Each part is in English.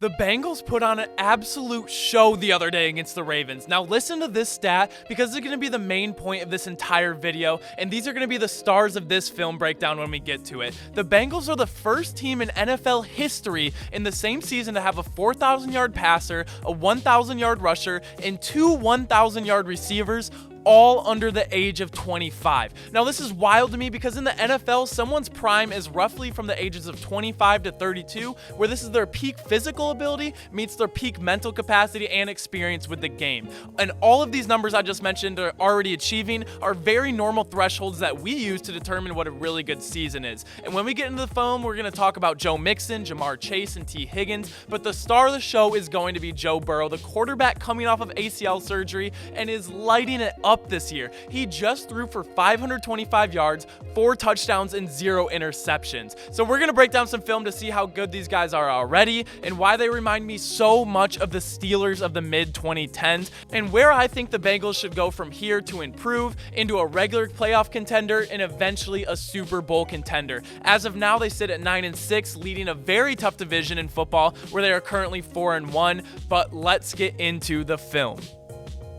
The Bengals put on an absolute show the other day against the Ravens. Now listen to this stat because it's going to be the main point of this entire video, and these are going to be the stars of this film breakdown when we get to it. The Bengals are the first team in NFL history in the same season to have a 4,000-yard passer, a 1,000-yard rusher, and two 1,000-yard receivers, all under the age of 25. Now this is wild to me because in the NFL, someone's prime is roughly from the ages of 25 to 32, where this is their peak physical ability meets their peak mental capacity and experience with the game. And all of these numbers I just mentioned are already achieving are very normal thresholds that we use to determine what a really good season is. And when we get into the film, we're going to talk about Joe Mixon, Jamar Chase, and T. Higgins, but the star of the show is going to be Joe Burrow, the quarterback coming off of ACL surgery and is lighting it up this year. He just threw for 525 yards, 4 touchdowns, and 0 interceptions. So we're going to break down some film to see how good these guys are already and why they remind me so much of the Steelers of the mid-2010s and where I think the Bengals should go from here to improve into a regular playoff contender and eventually a Super Bowl contender. As of now, they sit at 9-6, leading a very tough division in football where they are currently 4-1, but let's get into the film.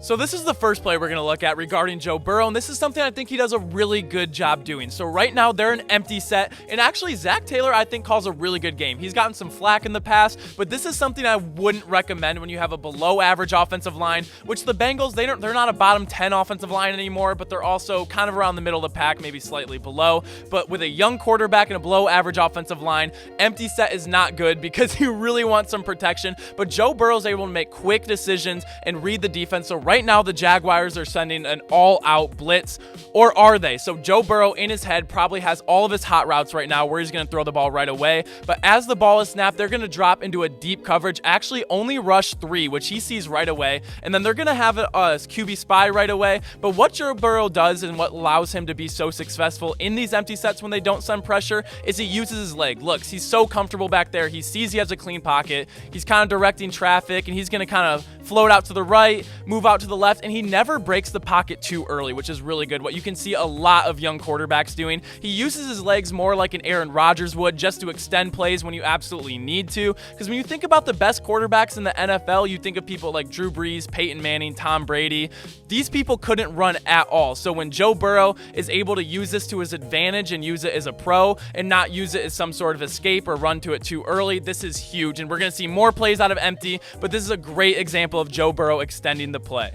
So this is the first play we're going to look at regarding Joe Burrow, and this is something I think he does a really good job doing. So right now, they're an empty set, and actually, Zach Taylor, I think, calls a really good game. He's gotten some flack in the past, but this is something I wouldn't recommend when you have a below-average offensive line, which the Bengals, they're not a bottom 10 offensive line anymore, but they're also kind of around the middle of the pack, maybe slightly below. But with a young quarterback and a below-average offensive line, empty set is not good because you really want some protection, but Joe Burrow's able to make quick decisions and read the defense. So right now, the Jaguars are sending an all-out blitz, or are they? So Joe Burrow in his head probably has all of his hot routes right now where he's going to throw the ball right away, but as the ball is snapped, they're going to drop into a deep coverage, actually only rush 3, which he sees right away, and then they're going to have a QB spy right away. But what Joe Burrow does and what allows him to be so successful in these empty sets when they don't send pressure is he uses his leg. Look, he's so comfortable back there. He sees he has a clean pocket. He's kind of directing traffic, and he's going to kind of float out to the right, move out to the left, and he never breaks the pocket too early, which is really good. What you can see a lot of young quarterbacks doing. He uses his legs more like an Aaron Rodgers would, just to extend plays when you absolutely need to. Because when you think about the best quarterbacks in the NFL, you think of people like Drew Brees, Peyton Manning, Tom Brady. These people couldn't run at all. So when Joe Burrow is able to use this to his advantage and use it as a pro and not use it as some sort of escape or run to it too early, this is huge. And we're going to see more plays out of empty, but this is a great example of Joe Burrow extending the play.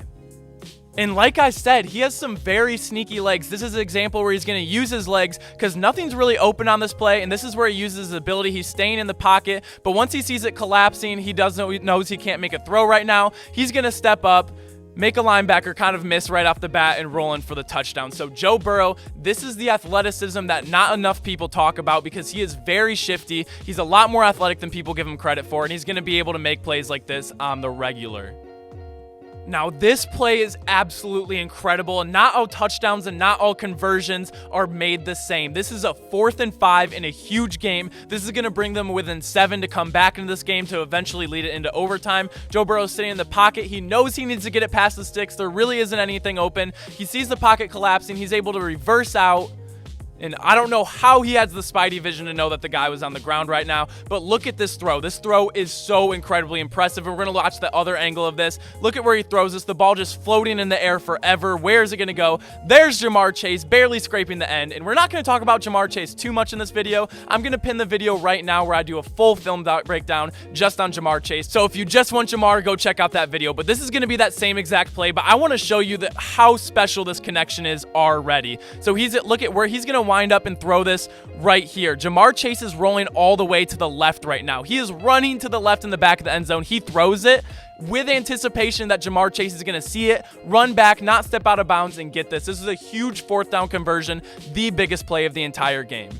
And like I said, he has some very sneaky legs. This is an example where he's going to use his legs because nothing's really open on this play, and this is where he uses his ability. He's staying in the pocket, but once he sees it collapsing, he knows he can't make a throw right now. He's going to step up, make a linebacker kind of miss right off the bat, and roll in for the touchdown. So Joe Burrow, this is the athleticism that not enough people talk about because he is very shifty. He's a lot more athletic than people give him credit for, and he's going to be able to make plays like this on the regular. Now, this play is absolutely incredible, and not all touchdowns and not all conversions are made the same. This is a 4th and 5 in a huge game. This is going to bring them within 7 to come back into this game to eventually lead it into overtime. Joe Burrow's sitting in the pocket. He knows he needs to get it past the sticks. There really isn't anything open. He sees the pocket collapsing. He's able to reverse out. And I don't know how he has the spidey vision to know that the guy was on the ground right now, but look at this throw. This throw is so incredibly impressive. And we're going to watch the other angle of this. Look at where he throws this. The ball just floating in the air forever. Where is it going to go? There's Jamar Chase barely scraping the end. And we're not going to talk about Jamar Chase too much in this video. I'm going to pin the video right now where I do a full film breakdown just on Jamar Chase. So if you just want Jamar, go check out that video. But this is going to be that same exact play, but I want to show you how special this connection is already. So look at where he's going to wind up and throw this right here. Jamar Chase is rolling all the way to the left right now. He is running to the left in the back of the end zone. He throws it with anticipation that Jamar Chase is going to see it, run back, not step out of bounds, and get this. This is a huge 4th down conversion, the biggest play of the entire game.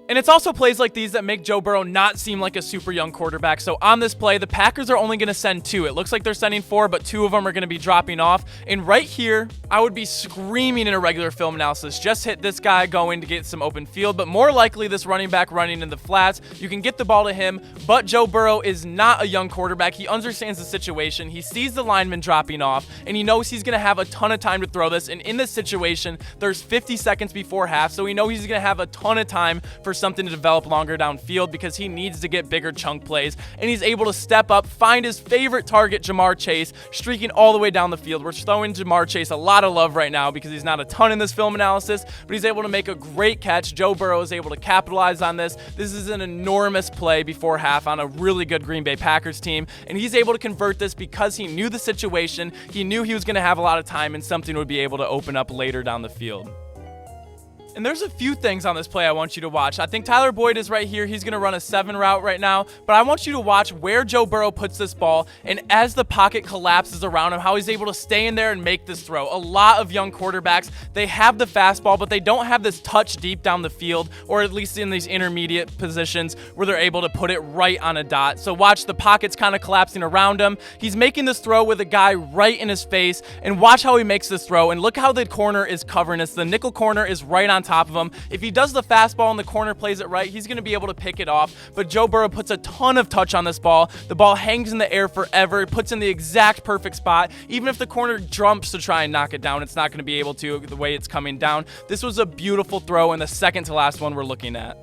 And it's also plays like these that make Joe Burrow not seem like a super young quarterback. So on this play, the Packers are only going to send 2. It looks like they're sending 4, but 2 of them are going to be dropping off. And right here, I would be screaming in a regular film analysis, just hit this guy going to get some open field. But more likely, this running back running in the flats, you can get the ball to him. But Joe Burrow is not a young quarterback. He understands the situation. He sees the lineman dropping off, and he knows he's going to have a ton of time to throw this. And in this situation, there's 50 seconds before half, so we know he's going to have a ton of time for for something to develop longer downfield because he needs to get bigger chunk plays, and he's able to step up, find his favorite target, Jamar Chase, streaking all the way down the field. We're throwing Jamar Chase a lot of love right now because he's not a ton in this film analysis, but he's able to make a great catch. Joe Burrow is able to capitalize on this. This is an enormous play before half on a really good Green Bay Packers team, and he's able to convert this because he knew the situation. He knew he was going to have a lot of time and something would be able to open up later down the field. And there's a few things on this play I want you to watch. I think Tyler Boyd is right here. He's going to run a 7 route right now. But I want you to watch where Joe Burrow puts this ball, and as the pocket collapses around him, how he's able to stay in there and make this throw. A lot of young quarterbacks, they have the fastball, but they don't have this touch deep down the field, or at least in these intermediate positions where they're able to put it right on a dot. So watch, the pocket's kind of collapsing around him. He's making this throw with a guy right in his face, and watch how he makes this throw. And look how the corner is covering us. The nickel corner is right on top of him. If he does the fastball and the corner plays it right, he's going to be able to pick it off. But Joe Burrow puts a ton of touch on this ball. The ball hangs in the air forever. It puts in the exact perfect spot. Even if the corner jumps to try and knock it down, it's not going to be able to the way it's coming down. This was a beautiful throw, and the second to last one we're looking at.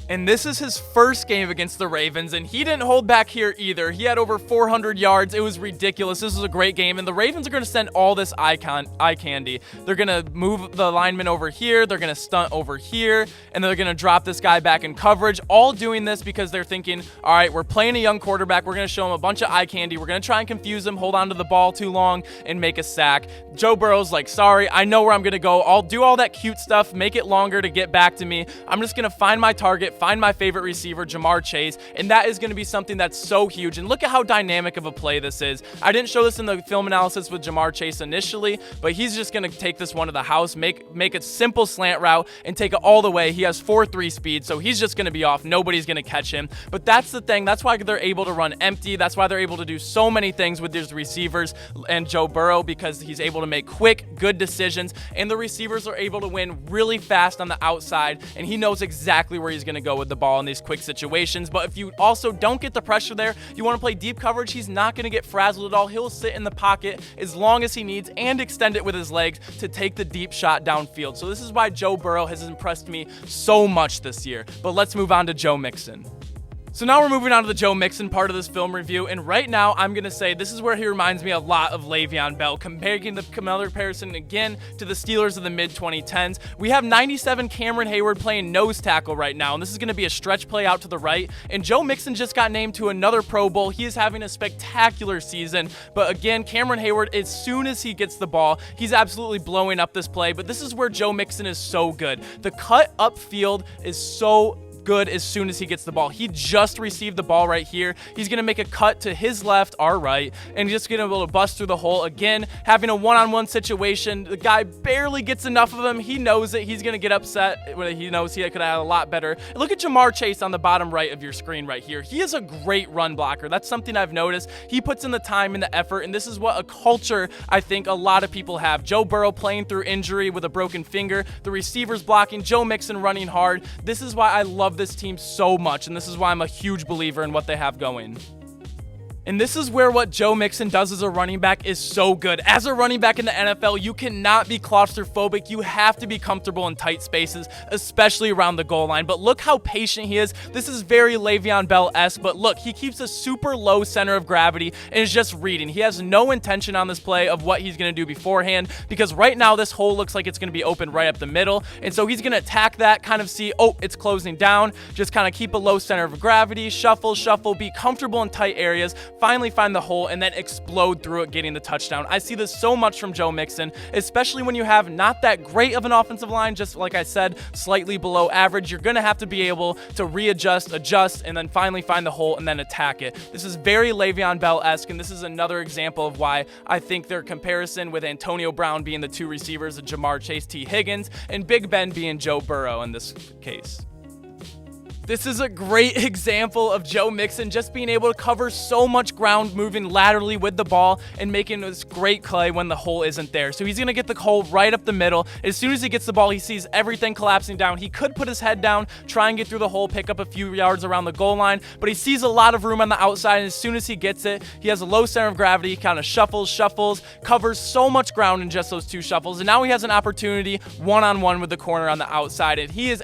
And this is his first game against the Ravens, and he didn't hold back here either. He had over 400 yards. It was ridiculous. This was a great game, and the Ravens are going to send all this eye candy. They're going to move the lineman over here. They're going to stunt over here, and they're going to drop this guy back in coverage, all doing this because they're thinking, all right, we're playing a young quarterback. We're going to show him a bunch of eye candy. We're going to try and confuse him, hold on to the ball too long, and make a sack. Joe Burrow's like, sorry, I know where I'm going to go. I'll do all that cute stuff, make it longer to get back to me. I'm just going to find my target, find my favorite receiver, Jamar Chase, and that is going to be something that's so huge. And look at how dynamic of a play this is. I didn't show this in the film analysis with Jamar Chase initially, but he's just going to take this one to the house, make a simple slant route, and take it all the way. He has 4.3 speed, so he's just going to be off. Nobody's going to catch him. But that's the thing. That's why they're able to run empty. That's why they're able to do so many things with these receivers and Joe Burrow, because he's able to make quick, good decisions, and the receivers are able to win really fast on the outside, and he knows exactly where he's going to go with the ball in these quick situations. But if you also don't get the pressure there, you want to play deep coverage, he's not going to get frazzled at all. He'll sit in the pocket as long as he needs and extend it with his legs to take the deep shot downfield. So this is why Joe Burrow has impressed me so much this year. But let's move on to Joe Mixon. So now we're moving on to the Joe Mixon part of this film review, and right now I'm going to say this is where he reminds me a lot of Le'Veon Bell, comparing the comparison again to the Steelers of the mid-2010s. We have 97 Cameron Hayward playing nose tackle right now, and this is going to be a stretch play out to the right, and Joe Mixon just got named to another Pro Bowl. He is having a spectacular season, but again, Cameron Hayward, as soon as he gets the ball, he's absolutely blowing up this play, but this is where Joe Mixon is so good. The cut upfield is so good as soon as he gets the ball. He just received the ball right here. He's going to make a cut to his left, our right, and just going to be able to bust through the hole. Again, having a one-on-one situation. The guy barely gets enough of him. He knows it. He's going to get upset when he knows he could have had a lot better. Look at Jamar Chase on the bottom right of your screen right here. He is a great run blocker. That's something I've noticed. He puts in the time and the effort, and this is what a culture I think a lot of people have. Joe Burrow playing through injury with a broken finger. The receivers blocking. Joe Mixon running hard. This is why I love this team so much, and this is why I'm a huge believer in what they have going. And this is where what Joe Mixon does as a running back is so good. As a running back in the NFL, you cannot be claustrophobic. You have to be comfortable in tight spaces, especially around the goal line. But look how patient he is. This is very Le'Veon Bell-esque, but look, he keeps a super low center of gravity and is just reading. He has no intention on this play of what he's going to do beforehand, because right now this hole looks like it's going to be open right up the middle. And so he's going to attack that, kind of see, oh, it's closing down. Just kind of keep a low center of gravity, shuffle, be comfortable in tight areas, finally find the hole, and then explode through it, getting the touchdown. I see this so much from Joe Mixon, especially when you have not that great of an offensive line, just like I said, slightly below average. You're going to have to be able to readjust, adjust, and then finally find the hole and then attack it. This is very Le'Veon Bell-esque, and this is another example of why I think their comparison with Antonio Brown being the two receivers of Jamar Chase, T. Higgins, and Big Ben being Joe Burrow in this case. This is a great example of Joe Mixon just being able to cover so much ground moving laterally with the ball and making this great play when the hole isn't there. So he's going to get the hole right up the middle. As soon as he gets the ball, he sees everything collapsing down. He could put his head down, try and get through the hole, pick up a few yards around the goal line, but he sees a lot of room on the outside, and as soon as he gets it, he has a low center of gravity, kind of shuffles, covers so much ground in just those 2 shuffles, and now he has an opportunity one-on-one with the corner on the outside, and he is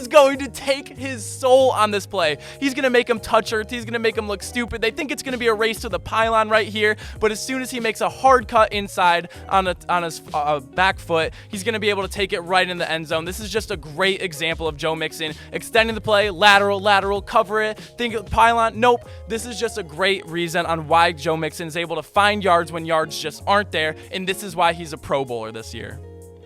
going to take his soul on this play. He's going to make him touch earth. He's going to make him look stupid. They think it's going to be a race to the pylon right here, but as soon as he makes a hard cut inside on his back foot, he's going to be able to take it right in the end zone. This is just a great example of Joe Mixon extending the play, lateral, cover it, think of pylon. Nope. This is just a great reason on why Joe Mixon is able to find yards when yards just aren't there, and this is why he's a Pro Bowler this year.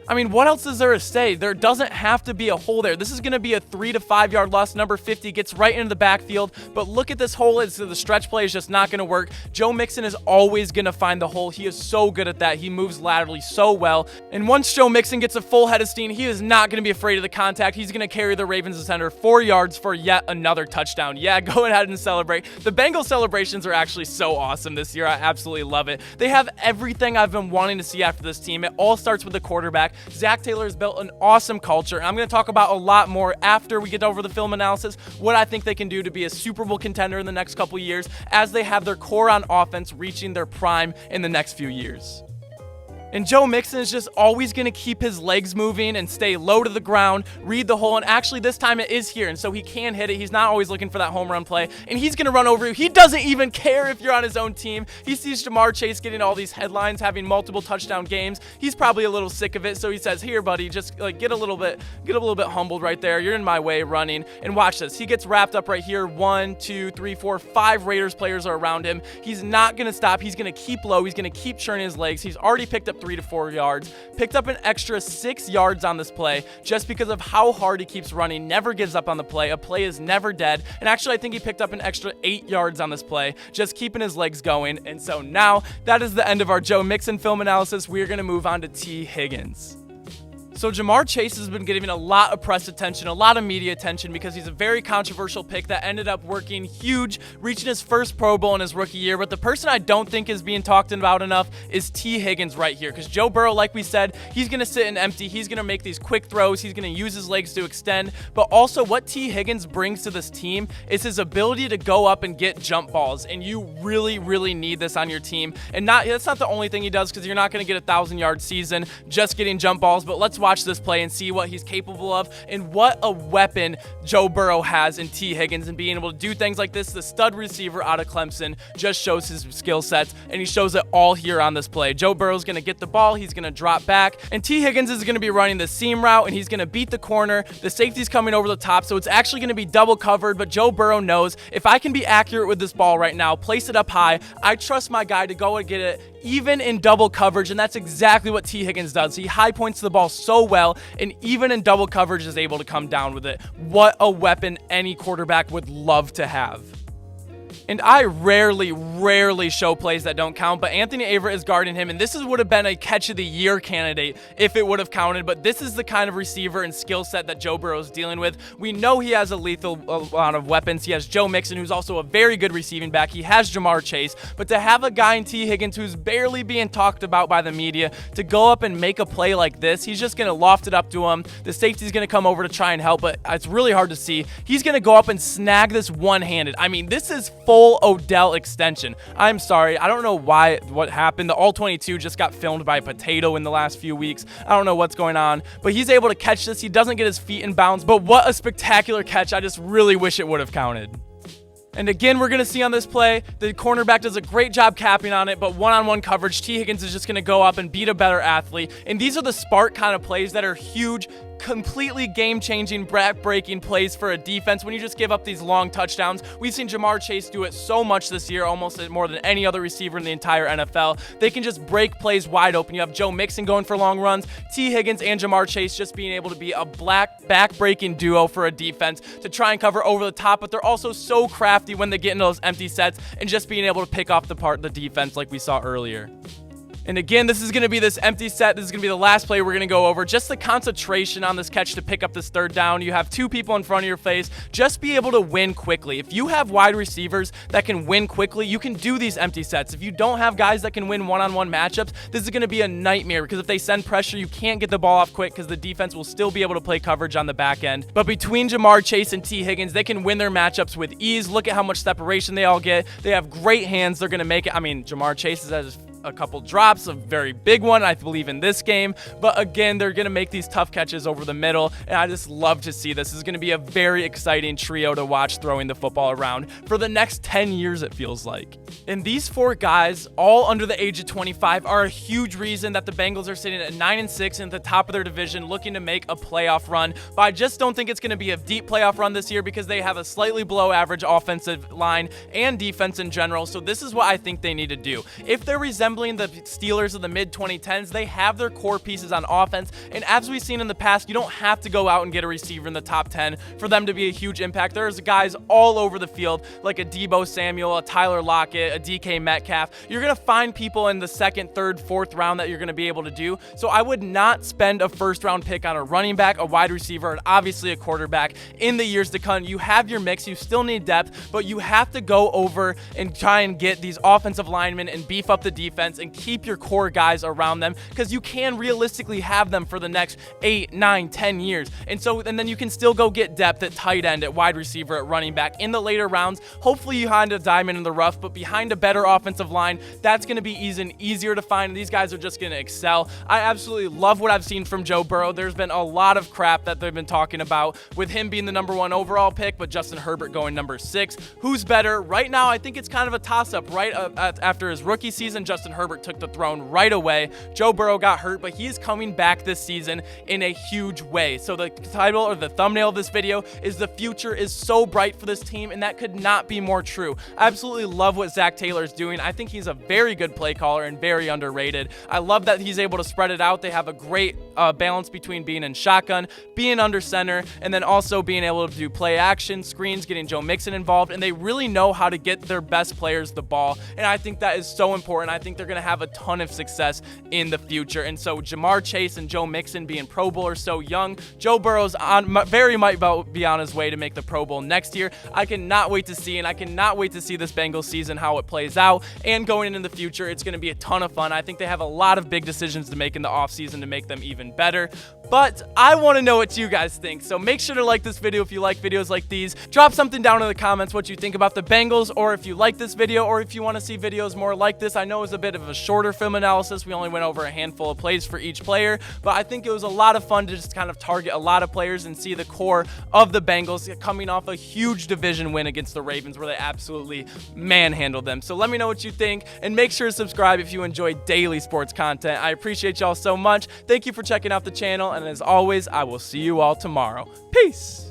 I mean, what else is there to say? There doesn't have to be a hole there. This is going to be a 3 to 5 yard loss. Number 50 gets right into the backfield, but look at this hole. The stretch play is just not going to work. Joe Mixon is always going to find the hole. He is so good at that. He moves laterally so well, and once Joe Mixon gets a full head of steam, he is not going to be afraid of the contact. He's going to carry the Ravens defender 4 yards for yet another touchdown. Yeah, go ahead and celebrate. The Bengals celebrations are actually so awesome this year. I absolutely love it. They have everything I've been wanting to see after this team. It all starts with the quarterback. Zach Taylor has built an awesome culture. I'm going to talk about a lot more after we get over the film analysis, what I think they can do to be a Super Bowl contender in the next couple years as they have their core on offense reaching their prime in the next few years. And Joe Mixon is just always going to keep his legs moving and stay low to the ground, read the hole, and actually this time it is here, and so he can hit it. He's not always looking for that home run play, and he's going to run over you. He doesn't even care if you're on his own team. He sees Jamar Chase getting all these headlines, having multiple touchdown games. He's probably a little sick of it, so he says, here, buddy, just get a little bit humbled right there. You're in my way running, and watch this. He gets wrapped up right here. 1, 2, 3, 4, 5 Raiders players are around him. He's not going to stop. He's going to keep low. He's going to keep churning his legs. He's already picked up 3 to 4 yards, picked up an extra 6 yards on this play just because of how hard he keeps running, never gives up on the play. A play is never dead. And actually, I think he picked up an extra 8 yards on this play, just keeping his legs going. And so now that is the end of our Joe Mixon film analysis. We are going to move on to T. Higgins. So Jamar Chase has been getting a lot of press attention, a lot of media attention, because he's a very controversial pick that ended up working huge, reaching his first Pro Bowl in his rookie year. But the person I don't think is being talked about enough is T. Higgins right here, because Joe Burrow, like we said, he's going to sit and empty. He's going to make these quick throws. He's going to use his legs to extend. But also what T. Higgins brings to this team is his ability to go up and get jump balls. And you really, really need this on your team. And that's not the only thing he does, because you're not going to get a 1,000-yard season just getting jump balls. But let's watch this play and see what he's capable of, and what a weapon Joe Burrow has in T. Higgins, and being able to do things like this. The stud receiver out of Clemson just shows his skill sets, and he shows it all here on this play. Joe Burrow's going to get the ball, he's going to drop back, and T. Higgins is going to be running the seam route, and he's going to beat the corner. The safety's coming over the top, so it's actually going to be double covered, but Joe Burrow knows, if I can be accurate with this ball right now, place it up high, I trust my guy to go and get it even in double coverage, and that's exactly what T. Higgins does. He high points the ball so well, and even in double coverage is able to come down with it. What a weapon any quarterback would love to have. And I rarely show plays that don't count, but Anthony Averett is guarding him, and this would have been a catch of the year candidate if it would have counted, but this is the kind of receiver and skill set that Joe Burrow is dealing with. We know he has a lethal amount of weapons. He has Joe Mixon, who's also a very good receiving back. He has Jamar Chase, but to have a guy in T. Higgins who's barely being talked about by the media to go up and make a play like this, he's just going to loft it up to him. The safety's going to come over to try and help, but it's really hard to see. He's going to go up and snag this one-handed. I mean, this is full Odell extension. I'm sorry. I don't know what happened. The All-22 just got filmed by Potato in the last few weeks. I don't know what's going on, but he's able to catch this. He doesn't get his feet in bounds, but what a spectacular catch. I just really wish it would have counted. And again, we're going to see on this play, the cornerback does a great job capping on it, but one-on-one coverage, T. Higgins is just going to go up and beat a better athlete. And these are the spark kind of plays that are huge, completely game-changing, breaking plays for a defense when you just give up these long touchdowns. We've seen Jamar Chase do it so much this year, almost more than any other receiver in the entire NFL. They can just break plays wide open. You have Joe Mixon going for long runs, T. Higgins and Jamar Chase just being able to be a back-breaking duo for a defense to try and cover over the top, but they're also so crafty when they get into those empty sets and just being able to pick off the defense like we saw earlier. And again, this is going to be this empty set. This is going to be the last play we're going to go over. Just the concentration on this catch to pick up this third down. You have two people in front of your face. Just be able to win quickly. If you have wide receivers that can win quickly, you can do these empty sets. If you don't have guys that can win one-on-one matchups, this is going to be a nightmare because if they send pressure, you can't get the ball off quick because the defense will still be able to play coverage on the back end. But between Jamar Chase and T. Higgins, they can win their matchups with ease. Look at how much separation they all get. They have great hands. They're going to make it. I mean, Jamar Chase has a couple drops, a very big one, I believe, in this game. But again, they're going to make these tough catches over the middle, and I just love to see this. This is going to be a very exciting trio to watch throwing the football around for the next 10 years, it feels like. And these four guys, all under the age of 25, are a huge reason that the Bengals are sitting at 9-6 and at the top of their division looking to make a playoff run. But I just don't think it's going to be a deep playoff run this year because they have a slightly below average offensive line and defense in general. So this is what I think they need to do. If they're resembling the Steelers of the mid-2010s, they have their core pieces on offense, and as we've seen in the past, you don't have to go out and get a receiver in the top 10 for them to be a huge impact. There's guys all over the field like a Deebo Samuel, a Tyler Lockett, a DK Metcalf. You're going to find people in the second, third, fourth round that you're going to be able to do, so I would not spend a first-round pick on a running back, a wide receiver, and obviously a quarterback in the years to come. You have your mix, you still need depth, but you have to go over and try and get these offensive linemen and beef up the defense and keep your core guys around them because you can realistically have them for the next 8, 9, 10 years. And then you can still go get depth at tight end, at wide receiver, at running back in the later rounds. Hopefully you find a diamond in the rough, but behind a better offensive line, that's going to be even easier to find. These guys are just going to excel. I absolutely love what I've seen from Joe Burrow. There's been a lot of crap that they've been talking about with him being the number 1 overall pick, but Justin Herbert going number 6. Who's better? Right now, I think it's kind of a toss-up. Right after his rookie season, Justin Herbert took the throne right away. Joe Burrow got hurt, but he's coming back this season in a huge way. So the title or the thumbnail of this video is "The future is so bright for this team," and that could not be more true. I absolutely love what Zach Taylor is doing. I think he's a very good play caller and very underrated. I love that he's able to spread it out. They have a great balance between being in shotgun, being under center, and then also being able to do play action, screens, getting Joe Mixon involved, and they really know how to get their best players the ball, and I think that is so important. I think they're going to have a ton of success in the future. And so Jamar Chase and Joe Mixon being Pro Bowlers so young, Joe Burrow's very might be on his way to make the Pro Bowl next year. I cannot wait to see, and I cannot wait to see this Bengals season, how it plays out, and going into the future, it's going to be a ton of fun. I think they have a lot of big decisions to make in the offseason to make them even better. But I want to know what you guys think, so make sure to like this video if you like videos like these. Drop something down in the comments what you think about the Bengals, or if you like this video, or if you want to see videos more like this. I know it was a bit of a shorter film analysis. We only went over a handful of plays for each player, but I think it was a lot of fun to just kind of target a lot of players and see the core of the Bengals coming off a huge division win against the Ravens where they absolutely manhandled them. So let me know what you think, and make sure to subscribe if you enjoy daily sports content. I appreciate y'all so much. Thank you for checking out the channel, and as always, I will see you all tomorrow. Peace!